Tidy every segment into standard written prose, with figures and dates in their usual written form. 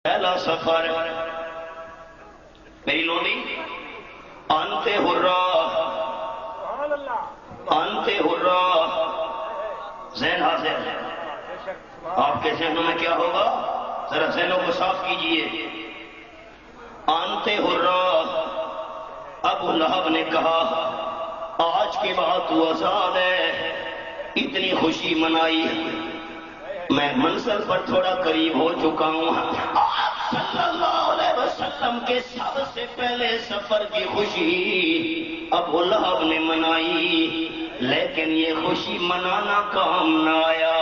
پہلا سفر میری لونی انت حرہ انت حرہ ذہن حاضر ہے. آپ کے ذہنوں میں کیا ہوگا؟ ذرا ذہنوں کو صاف کیجئے. انت حرہ. ابو لہب نے کہا آج کے بعد تو آزاد ہے. اتنی خوشی منائی. میں منزل پر تھوڑا قریب ہو چکا ہوں. آپ صلی اللہ علیہ وسلم کے سب سے پہلے سفر کی خوشی ابو لہب نے منائی، لیکن یہ خوشی منانا کام نہ آیا.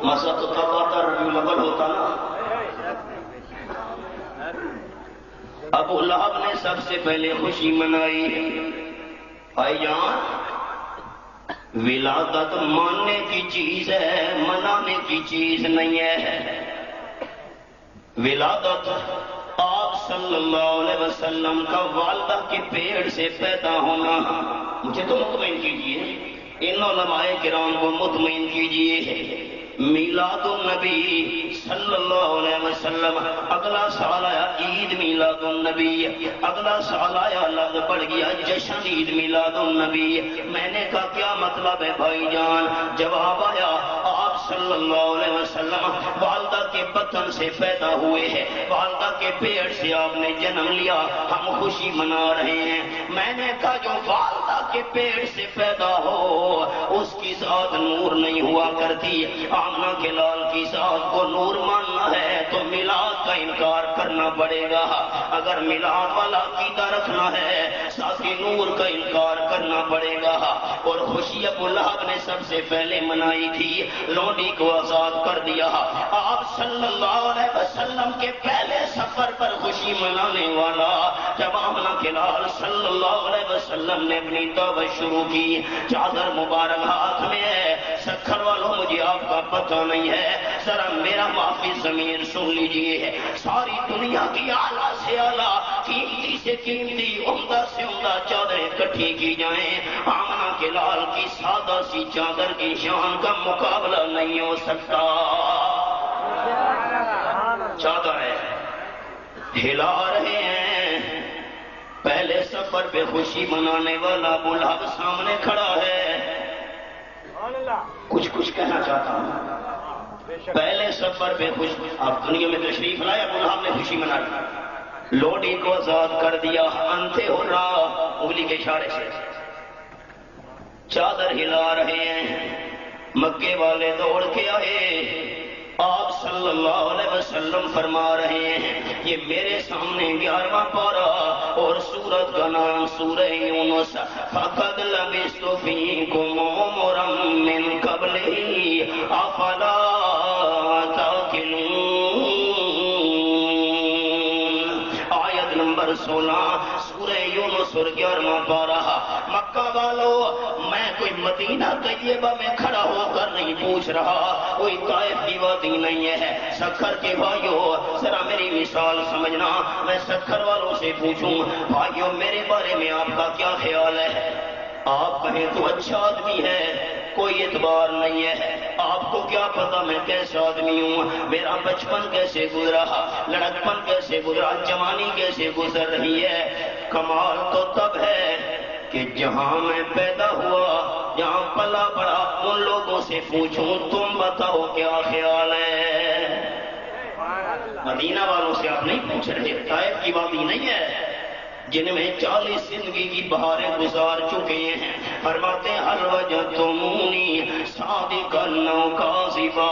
مسا تو تھا ربیع الاول ہوتا نا. ابو لہب نے سب سے پہلے خوشی منائی. بھائی جان، ولادت ماننے کی چیز ہے، منانے کی چیز نہیں ہے. ولادت آپ صلی اللہ علیہ وسلم کا والدہ کے پیٹ سے پیدا ہونا. مجھے تو مطمئن کیجئے، ان علماء کرام کو مطمئن کیجئے. میلاد النبی صلی اللہ علیہ وسلم. اگلا سال آیا عید میلاد النبی، اگلا سال آیا لفظ پڑ گیا جشن عید میلاد النبی. میں نے کہا کیا مطلب ہے بھائی جان؟ جواب آیا آپ صلی اللہ علیہ وسلم والدہ کے بطن سے پیدا ہوئے ہیں، والدہ کے پیٹ سے آپ نے جنم لیا، ہم خوشی منا رہے ہیں. میں نے کہا جو والدہ کے پیٹ سے پیدا ہو اس کی ذات نور نہیں ہوا کرتی. آمنہ کے لال کی ذات کو نور ماننا ہے تو میلاد کا انکار کرنا پڑے گا. اگر میلاد والا عقیدہ رکھنا ہے ساتھی نور کا انکار کرنا پڑے گا. اور خوشی ابو لہب نے سب سے پہلے منائی تھی، لونڈی کو آزاد کر دیا. آپ صلی اللہ علیہ وسلم کے پہلے سفر پر خوشی منانے والا جب آمنہ کے لال صلی اللہ علیہ وسلم نے اپنی دعوت شروع کی، چادر مبارک ہاتھ میں ہے. سکھر والوں مجھے آپ کا پتہ نہیں ہے، ذرا میرا معافی ضمیر سن لیجئے. ساری دنیا کی اعلیٰ سے اعلیٰ، قیمتی سے قیمتی، عمدہ سے عمدہ چادریں اکٹھی کی جائیں، آمنہ کے لال کی سادہ سی چادر کی شان کا مقابلہ نہیں ہو سکتا. چادر ہے ہلا رہے ہیں. پہلے سفر پہ خوشی منانے والا ابو لہب سامنے کھڑا ہے. کچھ کہنا چاہتا ہوں. پہلے سفر پہ آپ دنیا میں تشریف لائے، ابو لہب نے خوشی منائی، لوڈی کو آزاد کر دیا. انت حرہ انگلی کے اشارے سے چادر ہلا رہے ہیں. مکے والے دوڑ کے آئے. آپ صلی اللہ علیہ وسلم فرما رہے ہیں یہ میرے سامنے 11واں پارہ اور سورت کا نام سورہ یونس. فَقَدْ لَبِثْتُ فِيكُمْ عُمُرًا مِّن قَبْلِهِ أَفَلَا تَعْقِلُونَ. آیت نمبر 16 سورہ یونس اور 11واں پارہ. مکہ والو، میں کوئی مدینہ طیبہ میں کھڑا ہو کر نہیں پوچھ رہا، کوئی طائف کی وادی نہیں ہے. سکھر کے بھائیو ذرا میری مثال سمجھنا. میں سکھر والوں سے پوچھوں بھائیو میرے بارے میں آپ کا کیا خیال ہے؟ آپ کہیں تو اچھا آدمی ہے، کوئی اعتبار نہیں ہے. آپ کو کیا پتا میں کیسا آدمی ہوں، میرا بچپن کیسے گزرا، لڑکپن کیسے گزرا، جوانی کیسے گزر رہی ہے. کمال تو تب ہے کہ جہاں میں پیدا ہوا، جہاں پلا بڑا، ان لوگوں سے پوچھوں تم بتاؤ کیا خیال ہے. مدینہ والوں سے آپ نہیں پوچھ رہے، طائف کی وادی نہیں ہے جن میں 40 زندگی کی بہاریں گزار چکے ہیں. فرماتے ہیں هل وجدتمونی صادقا او کاذبا.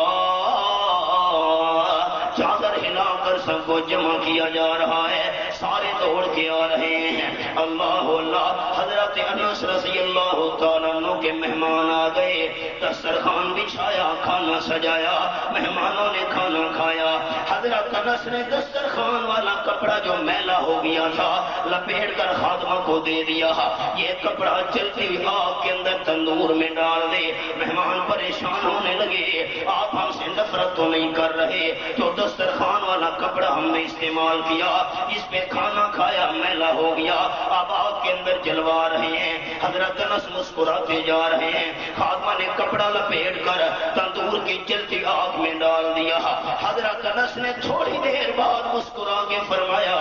چادر ہلا کر سب کو جمع کیا جا رہا ہے، سارے دوڑ کے آ رہے ہیں. اللہ اللہ. حضرت انس رضی اللہ تعالیٰ عنہ کے مہمان آ گئے. دسترخوان بچھایا، کھانا سجایا، مہمانوں نے کھانا کھایا. حضرت انس نے دسترخوان والا کپڑا جو میلا ہو گیا تھا لپیٹ کر خادمہ کو دے دیا. یہ کپڑا چلتی ہوئی آگ کے اندر تندور میں ڈال دے. مہمان پریشان ہونے لگے. آپ ہم سے نفرت تو نہیں کر رہے؟ جو دسترخوان والا کپڑا ہم نے استعمال کیا، اس پہ کھانا کھایا، میلا ہو گیا. اب آگ آپ کے اندر جلوا رہے ہیں. حضرت انس مسکراتے جا رہے ہیں. خادمہ نے کپڑا لپیٹ کر تندور کی جلتی آگ میں ڈال دیا. حضرت انس نے تھوڑی دیر بعد مسکرا کے فرمایا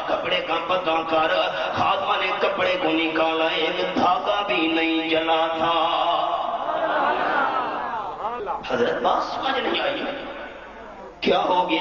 کپڑے کا پتہ کر. خادمہ نے کپڑے کو نکالا, ایک دھاگا بھی نہیں جلا تھا. حضرت بات سمجھ نہیں آئی کیا ہوگی؟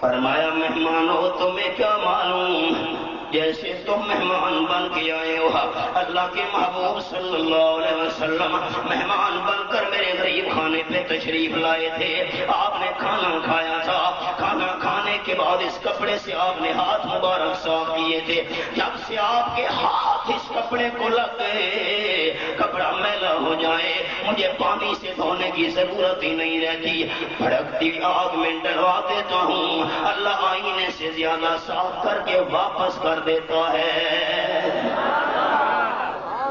فرمایا مہمان ہو تمہیں کیا معلوم, جیسے تم مہمان بن کے آئے ہو. اللہ کے محبوب صلی اللہ علیہ وسلم مہمان بن کر میرے غریب خانے پہ تشریف لائے تھے. آپ نے کھانا کھایا تھا. کھانا کھانے کے بعد اس کپڑے سے آپ نے ہاتھ مبارک صاف کیے تھے. جب سے آپ کے ہاتھ اس کپڑے کو لگ گئے, کپڑا میلا ہو جائے, مجھے پانی سے دھونے کی ضرورت ہی نہیں رہتی. بھڑکتی آگ میں ڈلوا دیتا ہوں, اللہ آئینے سے زیادہ صاف کر کے واپس کر دیتا ہے.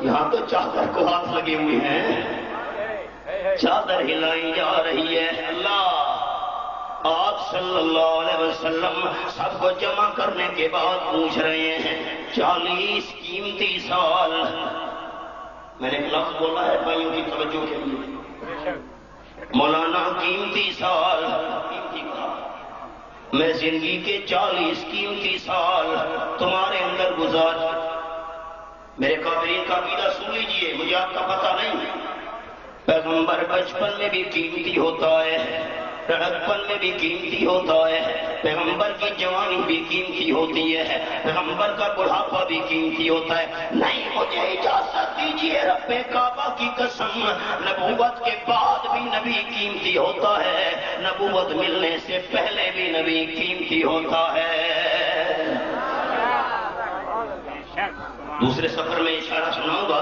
یہاں تو چادر کو ہاتھ لگے ہوئے ہیں, چادر ہلائی جا رہی ہے. اللہ آپ صلی اللہ علیہ وسلم سب کو جمع کرنے کے بعد پوچھ رہے ہیں 40 قیمتی سال. میں نے ایک لفظ بولا ہے بھائیوں کی توجہ کے لیے, مولانا قیمتی سال. میں زندگی کے 40 قیمتی سال تمہارے اندر گزار. میرے قابلین کا عقیدہ سن لیجئے, مجھے آپ کا پتہ نہیں. پیغمبر بچپن میں بھی قیمتی ہوتا ہے, لڑکپن میں بھی قیمتی ہوتا ہے, پیغمبر کی جوانی بھی قیمتی ہوتی ہے, پیغمبر کا بڑھاپا بھی قیمتی ہوتا ہے. نہیں, مجھے اجازت دیجیے رب کعبہ کی قسم, نبوت کے بعد بھی نبی قیمتی ہوتا ہے, نبوت ملنے سے پہلے بھی نبی قیمتی ہوتا ہے. دوسرے سفر میں اشارہ سناؤں گا.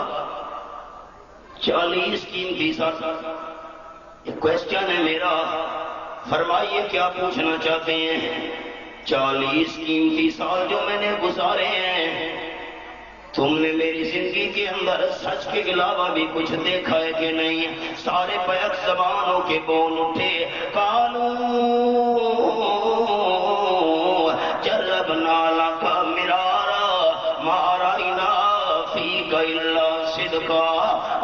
40 قیمتی سال. ایک کوشچن ہے میرا, فرمائیے کیا پوچھنا چاہتے ہیں؟ 40 قیمتی سال جو میں نے گزارے ہیں, تم نے میری زندگی کے اندر سچ کے علاوہ بھی کچھ دیکھا ہے کہ نہیں؟ سارے بیک زبانوں کے بول اٹھے, قالوا جربنا لک مرارا ما رأینا فیک الا صدقا.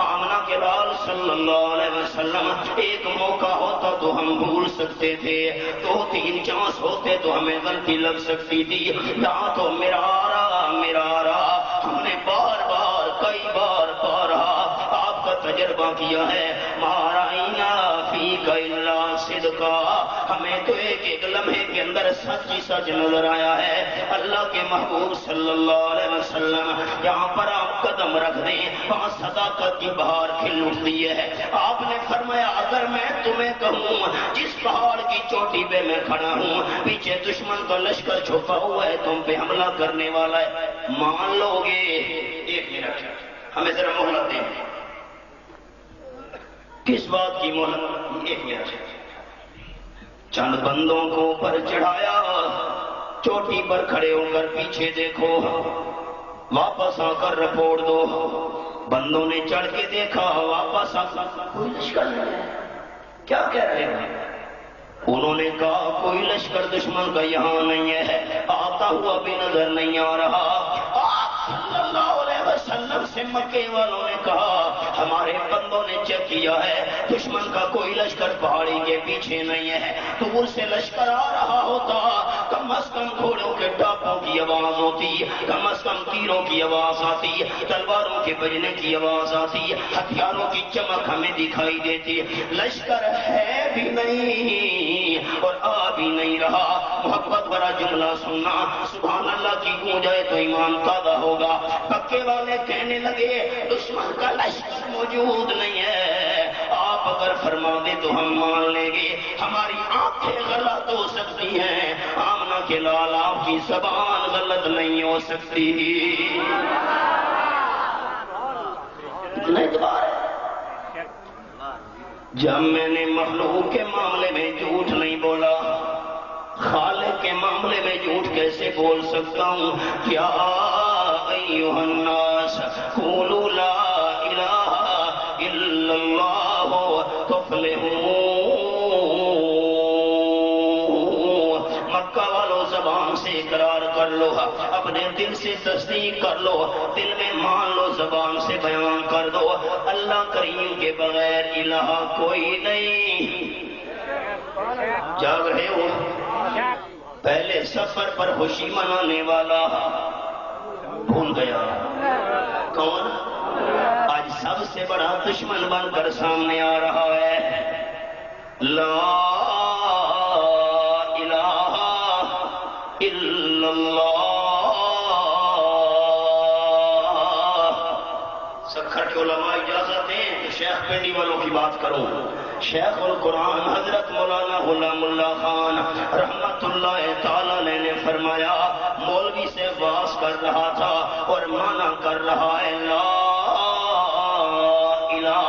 آمنہ کے لال صلی اللہ علیہ وسلم, ایک موقع ہوتا تو ہم بھول سکتے تھے, 2-3 چانس ہوتے تو ہمیں غلطی لگ سکتی تھی. یہاں تو مرارا مرارا ہم نے بار بار کئی بار پارا آپ کا تجربہ کیا ہے. مارائنا فیک الا صدقا, ہمیں تو ایک لمحے کے اندر سچ ہی سچ نظر آیا ہے. اللہ کے محبوب صلی اللہ علیہ وسلم یہاں پر آپ قدم رکھ دیں, وہاں صداقت کی بہار کھل اٹھتی ہے. آپ نے فرمایا اگر میں تمہیں کہوں جس پہاڑ کی چوٹی پہ میں کھڑا ہوں, پیچھے دشمن کا لشکر چھپا ہوا ہے, تم پہ حملہ کرنے والا ہے, مان لو گے؟ 1 منٹ ہمیں ذرا مہلت دیں. کس بات کی مہلت؟ 1 منٹ. چند بندوں کو پر چڑھایا, چوٹی پر کھڑے ہو کر پیچھے دیکھو, واپس آ کر رپورٹ دو. بندوں نے چڑھ کے دیکھا, واپس آ کر کوئی لشکر نہیں ہے. کیا کہہ رہے ہیں؟ انہوں نے کہا کوئی لشکر دشمن کا یہاں نہیں ہے, آتا ہوا بھی نظر نہیں آ رہا. آپ صلی اللہ علیہ وسلم سے مکے والوں نے کہا ہمارے بندوں نے چیک کیا ہے, دشمن کا کوئی لشکر پہاڑی کے پیچھے نہیں ہے. دور سے لشکر آ رہا ہوتا, کم از کم گھوڑوں کے ٹاپوں کی آواز ہوتی, کم از کم تیروں کی آواز آتی, تلواروں کے بجنے کی آواز آتی, ہتھیاروں کی چمک ہمیں دکھائی دیتی. لشکر ہے بھی نہیں اور آ بھی نہیں رہا. محبت بڑا جملہ سننا, سبحان اللہ کی گونجائے تو ایمان تازہ ہوگا. پکے والے کہنے لگے دشمن کا لشکر موجود نہیں ہے, آپ اگر فرما دے تو ہم مان لیں گے. ہماری آنکھیں غلط ہو سکتی ہیں, آمنہ کے لال آپ کی زبان غلط نہیں ہو سکتی. اتنا اعتبار ہے. جب میں نے مخلوق کے معاملے میں جھوٹ نہیں بولا, خالق کے معاملے میں جھوٹ کیسے بول سکتا ہوں؟ کیا ایھا الناس قولوا لا الہ الا اللہ تفلحون. مکہ والوں زبان سے اقرار کر لو، اپنے دل سے تصدیق کر لو، دل میں مان لو، زبان سے بیان کر دو، اللہ کریم کے بغیر الہ کوئی نہیں۔ جاگ رہے ہو؟ پہلے سفر پر خوشی منانے والا بھول گیا کون؟ آج سب سے بڑا دشمن بن کر سامنے آ رہا ہے۔ لا الہ الا اللہ۔ سکھر کے علماء اجازت دیں کہ شیخ پنڈی والوں کی بات کروں۔ شیخ القرآن حضرت مولانا غلام اللہ خان رحمت اللہ تعالیٰ نے فرمایا، مولوی سے واز کر رہا تھا اور مانا کر رہا ہے لا الہ،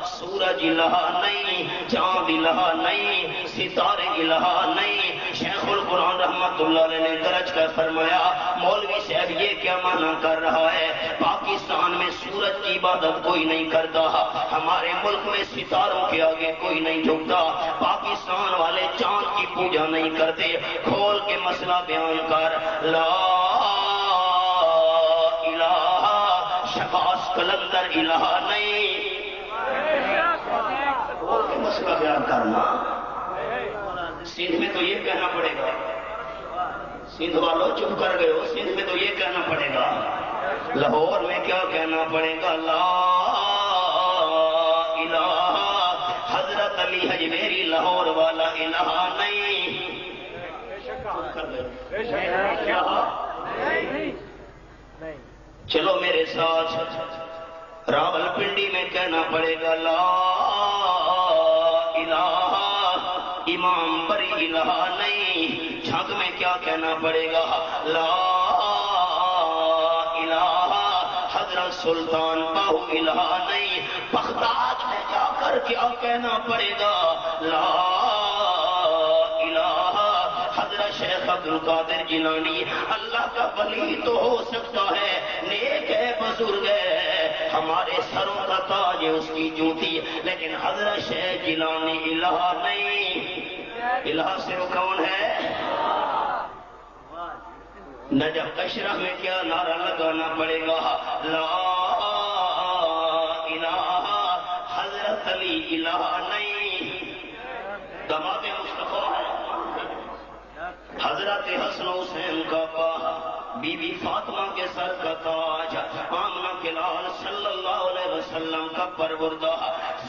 سورج الہ نہیں، چاند الہ نہیں، ستارے الہ نہیں۔ شیخ القرآن رحمت اللہ علیہ نے درج کر فرمایا، مولوی صاحب یہ کیا مانا کر رہا ہے؟ پاکستان میں سورج کی عبادت کوئی نہیں کرتا، ہمارے ملک میں ستاروں کے آگے کوئی نہیں جھکتا، پاکستان والے چاند کی پوجا نہیں کرتے۔ کھول کے مسئلہ بیان کر، لا الہ، شباز کلندر الہ نہیں۔ کھول کے مسئلہ بیان کرنا۔ سندھ میں تو یہ کہنا پڑے گا، سندھ والوں چپ کر گئے ہو، سندھ میں تو یہ کہنا پڑے گا، لاہور میں کیا کہنا پڑے گا؟ لا الہ، حضرت علی حجویری لاہور والا الہ نہیں۔ چلو میرے ساتھ، راول پنڈی میں کہنا پڑے گا لا الہ، امام بری الہ نہیں۔ جھنگ میں کیا کہنا پڑے گا؟ لا الہ، حضرت سلطان باہو الہ نہیں۔ بغداد میں جا کر کیا کہنا پڑے گا؟ لا الہ، حضرت شیخ عبد القادر جیلانی اللہ کا ولی تو ہو سکتا ہے، نیک ہے، بزرگ ہے، ہمارے سروں کا تاج ہے اس کی جوتی، لیکن حضرت شیخ جیلانی الہ نہیں۔ الہ صرف کون ہے؟ نجف اشرف میں کیا نعرہ لگانا پڑے گا؟ لا الہ، حضرت علی الہ نہیں۔ دماغ مصطفیٰ ہے، حضرت حسن حسین کا پا، بی بی فاطمہ کے سر کا تاج، آمنہ کے لال صلی اللہ علیہ وسلم کا پروردہ،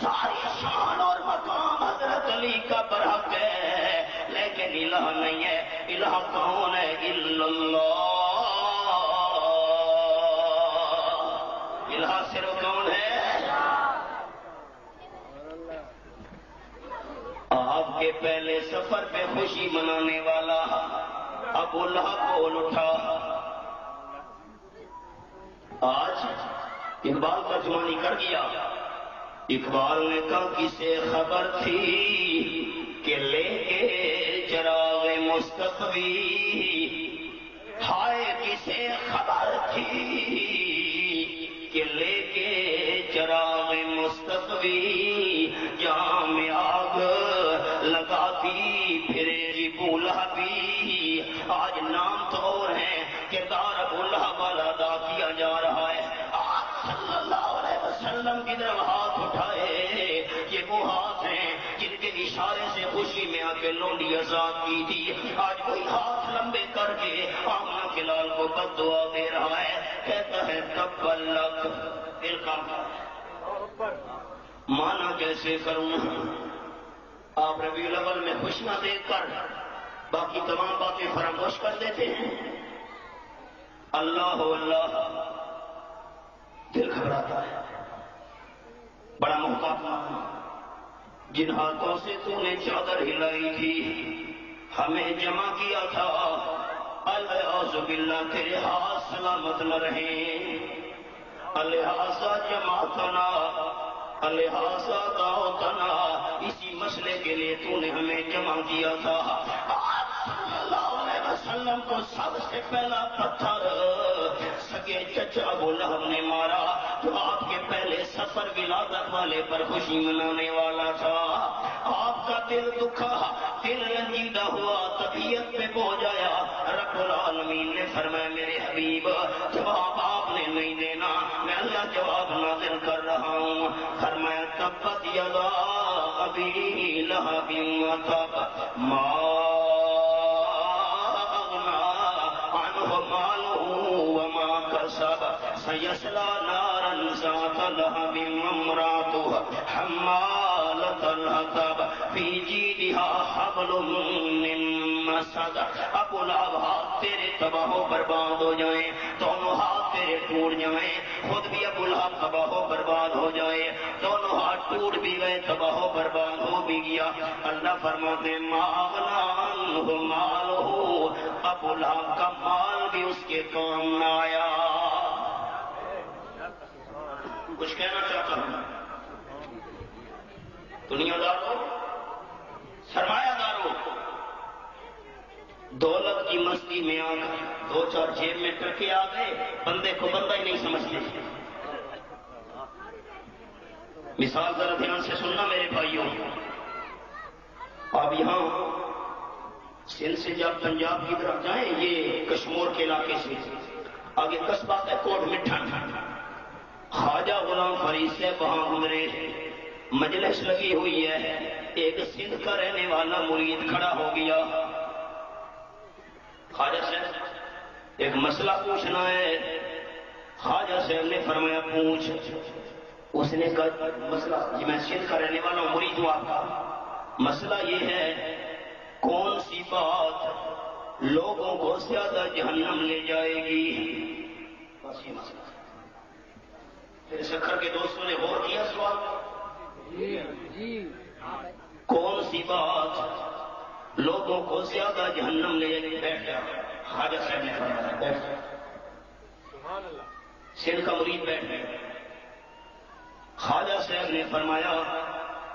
ساری شان اور مقام حضرت علی کا برحق ہے، لیکن الہ نہیں ہے۔ الہ کون ہے؟ الا اللہ۔ الہ صرف کون ہے؟ آپ کے پہلے سفر پہ خوشی منانے والا ابو لہب بول اٹھا۔ آج اقبال ترجمانی کر گیا، اقبال نے کہا کسے خبر تھی کہ لے کے چراغ مصطفی، ہائے کسے خبر تھی کہ لے کے چراغ مصطفی، جہاں میں آگ لگاتی پھرے گی ابو لہبی۔ آج نام تو اور ہیں، کردار ابو لہب والا ادا کیا جا رہا ہے۔ آپ صلی اللہ علیہ وسلم کی طرف ہاتھ اٹھائے، یہ وہ ہاتھ ہیں جن کے اشارے سے خوشی میں آ کے لونڈی آزاد کی تھی، آج وہی ہاتھ لمبے کر کے آمنہ کے لال کو بد دعا دے رہا ہے، کہتا ہے تبلک دل کا مانا کیسے کروں؟ آپ ربیع الاول میں خوشیاں دیکھ کر باقی تمام باتیں فراموش کر دیتے ہیں۔ اللہ اللہ، دل گھبراتا ہے، بڑا محتاط ہوں۔ جن ہاتھوں سے تو نے چادر ہلائی تھی، ہمیں جمع کیا تھا، الیاذ باللہ تیرے ہاتھ سلامت نہ رہیں، الہٰذا جمعتنا الہٰذا دعوتنا، اسی مسئلے کے لیے تو نے ہمیں جمع کیا تھا۔ آپ صلی اللہ علیہ وسلم کو سب سے پہلا پتھر سگے چچا ابو لہب نے مارا، جو آپ کے پہلے سفر ولادت والے پر خوشی منانے والا تھا۔ آپ کا دل دکھا، دل رنجیدہ ہوا، طبیعت پہ بوجھ آیا، رب العالمین نے فرمایا میرے حبیب جواب آپ نے نہیں دینا، میں اللہ جواب نازل کر رہا ہوں۔ فرمایا تبت یدا ابی لہب وتب ما وما كسب سيصلى نارا ذات لهب وامرأته حمالة الحطب في جيدها حبل من مسد۔ ابو لہب ہاتھ تیرے تباہ و برباد ہو جائیں، دونوں ہاتھ تیرے ٹوٹ جائیں، خود بھی ابو لہب تباہ و برباد ہو جائے، دونوں ہاتھ ٹوٹ بھی گئے، تباہ و برباد ہو بھی گیا۔ اللہ فرماتے ما اغنی عنہ مالہ، ابو لہب کا مال بھی اس کے کام نہ آیا۔ کچھ کہنا چاہتا ہوں دنیا داروں، سرمایہ داروں، دولت کی مستی میں آ گئے، دو چار جیب میں ٹرکے آ گئے، بندے کو بندہ ہی نہیں سمجھتے۔ مثال ذرا دھیان سے سننا میرے بھائیوں، اب یہاں سندھ سے جب پنجاب کی طرف جائیں، یہ کشمور کے علاقے سے آگے قصبہ ہے کوٹ مٹھن، خواجہ غلام فرید سے وہاں گزرے، مجلس لگی ہوئی ہے، ایک سندھ کا رہنے والا مرید کھڑا ہو گیا، خواجہ صاحب ایک مسئلہ پوچھنا ہے۔ خواجہ صاحب نے فرمایا پوچھ۔ اس نے کہا مسئلہ جی میں سندھ کا رہنے والا مرید ہوں آپ کا، مسئلہ یہ ہے کون سی بات لوگوں کو زیادہ جہنم لے جائے گی، بس یہ مسئلہ۔ پھر سکھر کے دوستوں نے غور کیا سوال، کون سی بات لوگوں کو زیادہ جہنم لے جائے گی؟ بیٹھ جا، خواجہ صاحب نے فرمایا بیٹھ جا، سندھ کا مرید بیٹھ گیا۔ خواجہ صاحب نے فرمایا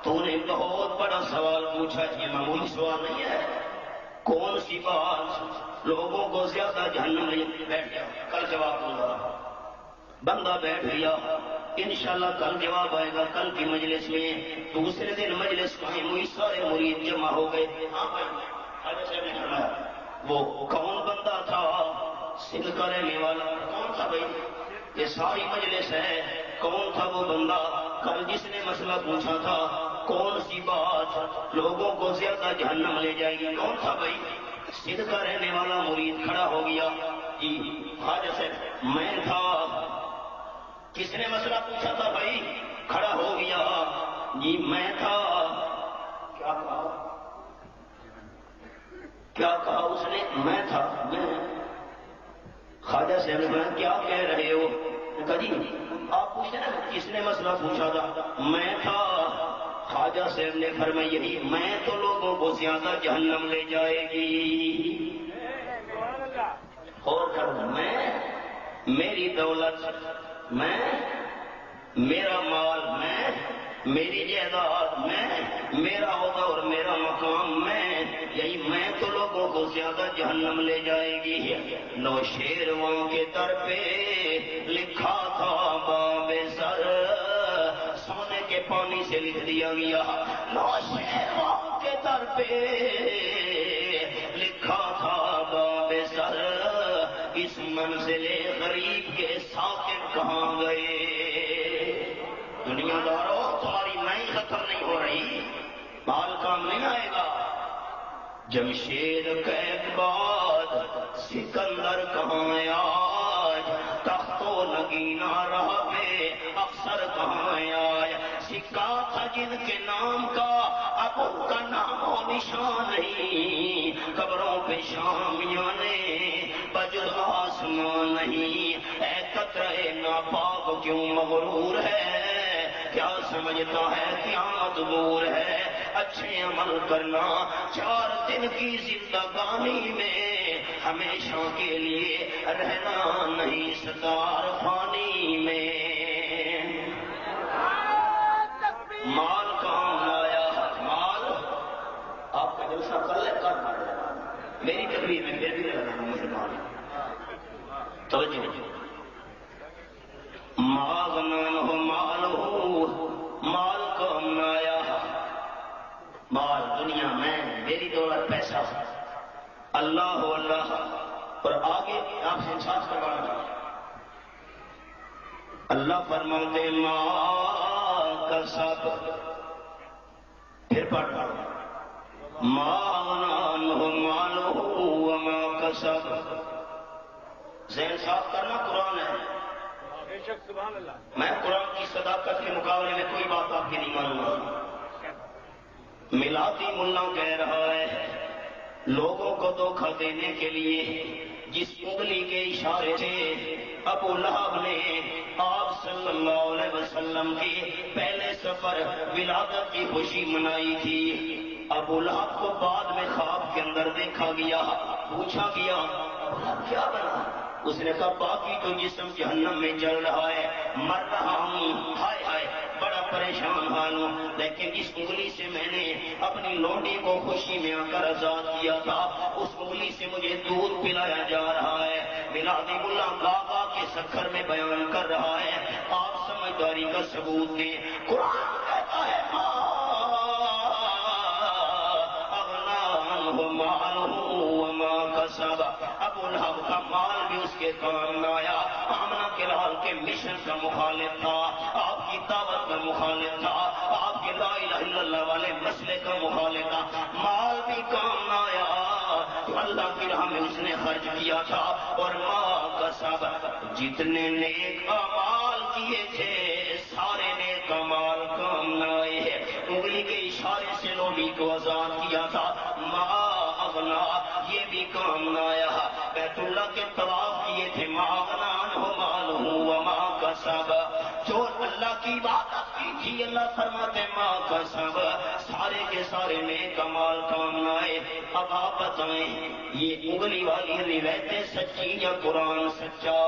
تو نے بہت بڑا سوال پوچھا، یہ معمولی سوال نہیں ہے، کون سی بات لوگوں کو زیادہ جہنم لے، بیٹھ جا کل جواب دوں گا۔ بندہ بیٹھ گیا، انشاءاللہ کل جواب آئے گا، کل کی مجلس میں۔ دوسرے دن مجلس قائم ہوئی، سارے مرید جمع ہو گئے۔ ہاں بھائی، خواجہ صاحب نے فرمایا وہ کون بندہ تھا سندھ کا رہنے والا، کون تھا بھائی؟ یہ ساری مجلس ہے، کون تھا وہ بندہ کل جس نے مسئلہ پوچھا تھا کون سی بات لوگوں کو زیادہ جہنم لے جائے گی، کون تھا بھائی؟ سندھ کا رہنے والا مرید کھڑا ہو گیا، جی خواجہ صاحب میں تھا۔ کس نے مسئلہ پوچھا تھا بھائی؟ کھڑا ہو گیا، جی میں تھا۔ کیا کہا؟ کیا کہا اس نے؟ میں تھا، میں۔ خواجہ صاحب نے کہا کیا کہہ رہے ہو؟ کہا جی آپ پوچھتے نا کس نے مسئلہ پوچھا تھا؟ میں تھا۔ خواجہ صاحب نے فرمایا یہی میں تو لوگوں کو زیادہ جہنم لے جائے گی۔ اور کرو میں، میری دولت میں، میرا مال میں، میری جائیداد میں، میرا عہدہ اور میرا مقام میں، یہی میں تو لوگوں کو زیادہ جہنم لے جائے گی۔ نوشیروان کے در پہ لکھا تھا باب سر، سونے کے پانی سے لکھ دیا گیا، نوشیروان کے در پہ لکھا تھا باب سر، اس منزل غریب کے ساکن کہاں گئے؟ دنیا داروں تمہاری نئی ختم نہیں ہو رہی، مال کام نہیں آئے گا۔ جمشید قید بعد سکندر کہاں آج، تخت و نگینہ راہ پہ افسر کہاں آج، سکہ تھا جن کے نام کا اب ان کا نام و نشان نہیں، قبروں پہ شامیاں نے بجز آسمان نہیں، اے قطرہ ناپاک کیوں مغرور ہے، کیا سمجھتا ہے قیامت دور ہے، اچھے عمل کرنا 4 دن کی زندگانی میں، ہمیشہ کے لیے رہنا نہیں ستار فانی میں۔ مال کام لایا، مال آپ کا جلسہ کر لے کر میری تقریر میں پھر بھی رہنا مسلمان توجہ۔ مال کام لایا، مال دنیا میں، میری دولت پیسہ، اللہ اللہ اور آگے آپ سے انصاف کروانا چاہیے. اللہ فرماتے ماں کا سب پھر پڑھ رہا مالو وما کسب. ذہن صاف کرنا قرآن ہے. بے شک سبحان اللہ. میں قرآن کی صداقت کے مقابلے میں کوئی بات آپ کی نہیں مانوں گا. ملاتی ملا کہہ رہا ہے لوگوں کو دھوکہ دینے کے لیے جس انگلی کے اشارے سے ابو لہب نے آپ صلی اللہ علیہ وسلم کی پہلے سفر ولادت کی خوشی منائی تھی، ابو لہب کو بعد میں خواب کے اندر دیکھا گیا، پوچھا گیا کیا بنا؟ اس نے کہا باقی تو جسم جہنم میں جل رہا ہے، مر رہا ہوں، ہائے ہائے بڑا پریشان حال ہوں، لیکن جس انگلی سے میں نے اپنی لونڈی کو خوشی میں آ کر آزاد کیا تھا اس انگلی سے مجھے دودھ پلایا جا رہا ہے. میلادی ملا بابا کے سکر میں بیان کر رہا ہے. آپ سمجھداری کا ثبوت دیں. قرآن کہتا ہے ابو لہب کا مال بھی اس کے کام میں آیا. آمنہ کے لال کے مشن کا مخالف تھا، آپ کی دعوت کا مخالف تھا، آپ کے لا الہ الا اللہ والے مسئلے کا مخالف تھا، مال بھی کام نہ آیا تو اللہ کی راہ میں اس نے خرچ کیا تھا. اور ماں کا سب جتنے نیک اعمال کیے تھے سارے نیک اعمال کام نہ آئے. انگلی کے اشارے سے لوڈی کو آزاد کیا تھا، ماں اغنا یہ بھی کام نہ آیا. بیت اللہ کے طواف کیے تھے، ماں اغنا عنہ مالہ وما کسب. جو اللہ کی عبادت کی تھی اللہ فرماتے ماں کسب سارے کے سارے نیک اعمال کام نہ آئے. اب آپ بتائیں یہ انگلی والی روایتیں سچی یا قرآن سچا؟